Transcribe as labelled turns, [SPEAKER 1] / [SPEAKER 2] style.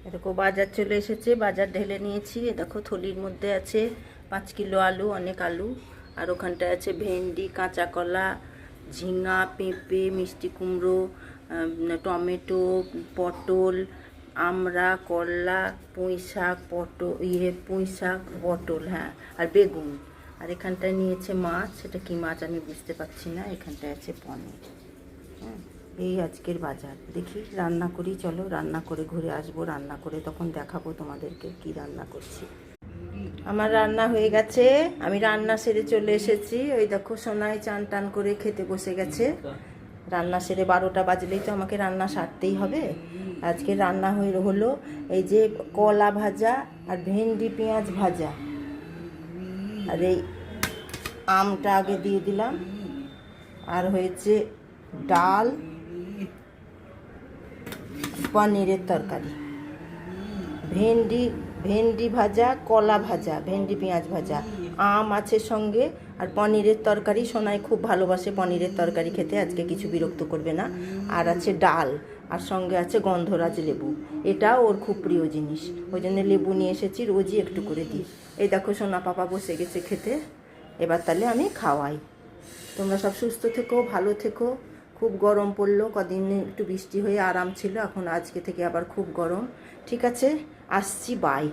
[SPEAKER 1] দেখো বাজার চলে এসেছে, বাজার ঢেলে নিয়েছি। দেখো থলির মধ্যে আছে 5 কিলো আলু, অনেক আলু। আর ওখানটায় আছে ভেন্ডি, কাঁচা কলা, ঝিঙা, পেঁপে, মিষ্টি কুমড়ো, টমেটো, পটল, আমড়া, করলা, পুঁই শাক, পুঁই শাক, পটল, হ্যাঁ, আর বেগুন। আর এখানটায় নিয়েছে মাছ, সেটা কি মাছ আমি বুঝতে পারছি না। এখানটায় আছে পনির। হ্যাঁ, এই আজকের বাজার। দেখি রান্না করি, চলো রান্না করে ঘুরে আসবো। রান্না করে তখন দেখাবো তোমাদেরকে কি রান্না করছি। আমার রান্না হয়ে গেছে, আমি রান্না সেরে চলে এসেছি। ওই দেখো সোনাই চান টান করে খেতে বসে গেছে। রান্না সেরে 12টা বাজলেই তো আমাকে রান্না সারতেই হবে। আজকে রান্না হলো এই যে কলা ভাজা আর ভেন্ডি পেঁয়াজ ভাজা, আর এই আমটা আগে দিয়ে দিলাম। আর হয়েছে ডাল, পনিরের তরকারি, ভেন্ডি ভাজা, কলা ভাজা, ভেন্ডি পেঁয়াজ ভাজা, আম আছে সঙ্গে, আর পনিরের তরকারি। সোনাই খুব ভালোবাসে পনিরের তরকারি খেতে, আজকে কিছু বিরক্ত করবে না। আর আছে ডাল, আর সঙ্গে আছে গন্ধরাজ লেবু। এটা ওর খুব প্রিয় জিনিস, ওই জন্য লেবু নিয়ে এসেছি, রোজই একটু করে দিই। এই দেখো সোনা পাপা বসে গেছে খেতে। এবার তাহলে আমি খাওয়াই। তোমরা সব সুস্থ থেকো, ভালো থেকো। খুব গরম পড়লো, কদিন একটু বৃষ্টি হয়ে আরাম ছিল, এখন আজকে থেকে আবার খুব গরম। ঠিক আছে, আসছি, বাই।